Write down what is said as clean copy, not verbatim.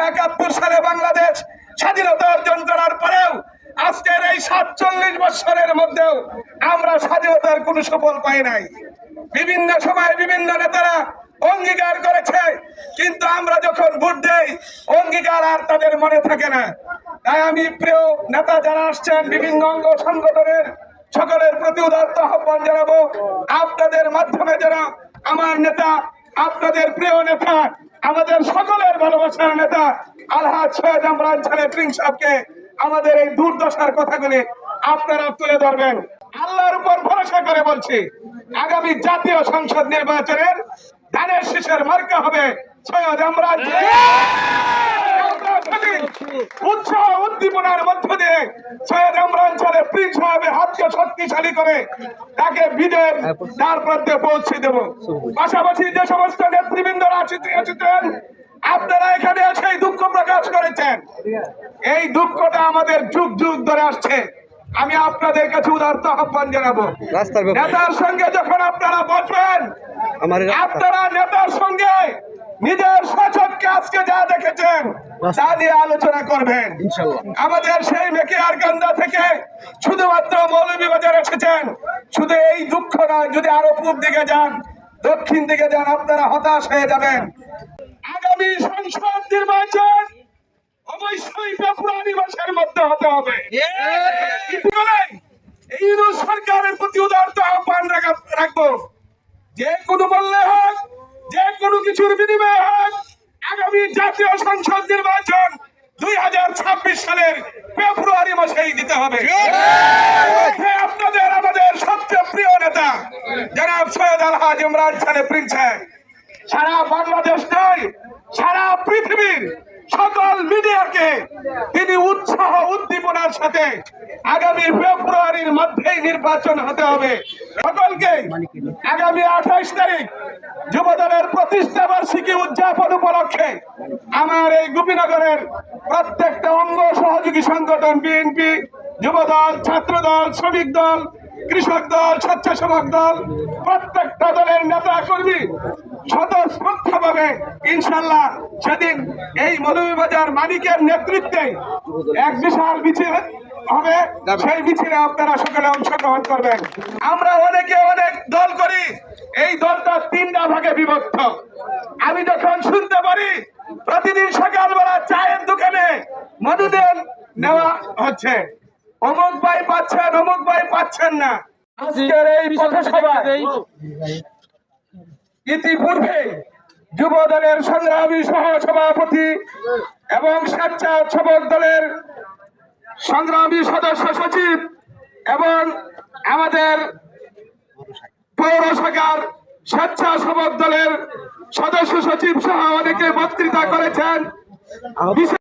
1971 সালে বাংলাদেশ স্বাধীনতা অর্জন করার পরেও আজকের এই 47 বছরের মধ্যেও আমরা স্বাধীনতার কোনো সুফল পাই নাই। বিভিন্ন সময় বিভিন্ন নেতারা অঙ্গীকার করেছে, কিন্তু আমরা যখন ভোট দেই অঙ্গীকার আর তাদের মনে থাকে না। তাই আমি প্রিয় নেতা যারা আসছেন, বিভিন্ন অঙ্গ সংগঠনের সকলের প্রতি উদাত্ত আহ্বান জানাবো, আপনাদের মাধ্যমে যারা আমার নেতা, আপনাদের প্রিয় নেতা, আমাদের সকলের ভালোবাসার নেতা আলহাজ সৈয়দ ইমরান ছেলে প্রিন্স সাহেবকে আমাদের এই দুর্দশার কথাগুলি আপনারা তুলে ধরবেন। আল্লাহর উপর ভরসা করে বলছি, আগামী জাতীয় সংসদ নির্বাচনের ধানের শীষের মার্কা হবে সৈয়দ ইমরান। উৎসাহ উদ্দীপনার মধ্য দিয়ে সৈয়দ ইমরান ছেলে প্রিন্স সাহেবের হাতকে শক্তিশালী করে তাকে বিজয়ের দ্বার প্রান্তে পৌঁছে দেব। পাশাপাশি যে সমস্ত নেতৃবৃন্দরা আছেন, আপনারা এখানে এসে দুঃখ প্রকাশ করেছেন, এই দুঃখটা আমাদের যুগ যুগ ধরে আসছে। আমি আপনাদের কাছে উদারত আহ্বান জানাবো, নেতার সঙ্গে যখন আপনারা বসবেন, আপনারা নেতার সঙ্গে নিজের সচক্ষে আজকে যা দেখেছেন তা নিয়ে আলোচনা করবেন। আমাদের সেই মেকিয়ারকান্দা থেকে শুধুমাত্র মৌলভীবাজার এসেছেন, শুধু এই দুঃখ নয়, যদি আরো পূর্ব দিকে যান, দক্ষিণ দিকে যান, আপনারা হতাশ হয়ে যাবেন। আগামী সংসদ নির্বাচন অবশ্যই ফেব্রুয়ারি মাসের মধ্যে হতে হবে। এই সরকারের প্রতি উদারত আহ্বান রাখবো, যে কোনো মূল্যে হোক, যে কোনো কিছুর বিনিময়ে হোক, আগামী জাতীয় সংসদ নির্বাচন 2026 সালের ফেব্রুয়ারি মাসেই দিতে হবে। আপনাদের আমাদের সবচেয়ে প্রিয় নেতা জনাব সৈয়দ আলহাজ ইমরান ছেলে প্রিন্স সারা বাংলাদেশ নয়, সারা পৃথিবীর সকল মিডিয়াকে তিনি উৎসাহ উদ্দীপনার সাথে আগামী ফেব্রুয়ারির মধ্যেই নির্বাচন হতে হবে। সকলকে আগামী 28 তারিখ যুবদলের প্রতিষ্ঠা বার্ষিকী উদযাপন উপলক্ষে আমার এই গোপীনগরের প্রত্যেকটা অঙ্গ সহযোগী সংগঠন, বিএনপি, যুবদল, ছাত্রদল, শ্রমিক দল, কৃষক দল, স্বেচ্ছাসেবক দল, প্রত্যেকটা দলের নেতা কর্মী স্বতঃস্ফূর্তভাবে ইনশাল্লাহ সেদিন এই মৌলভীবাজার মানিকের নেতৃত্বে এক বিশাল মিছিল হবে। সেই মিছিলে আপনারা সকলে অংশগ্রহণ করবেন। আমরা অনেকে অনেক দল করি, এই দলটা 3টা ভাগে বিভক্ত। আমি যখন শুনতে পারি প্রতিদিন সকালবেলা চায়ের দোকানে মনোনয়ন নেওয়া হচ্ছে, অমুক ভাই পাচ্ছেন, অমুক ভাই পাচ্ছেন না। আজকের এই পথসভায় ইতিপূর্বে যুব দলের সংগ্রামী সহ সভাপতি এবং স্বেচ্ছাসেবক দলের সংগ্রামী সদস্য সচিব এবং আমাদের পৌর শাখার স্বেচ্ছাসেবক দলের সদস্য সচিব সহ অনেকে বক্তৃতা করেছেন।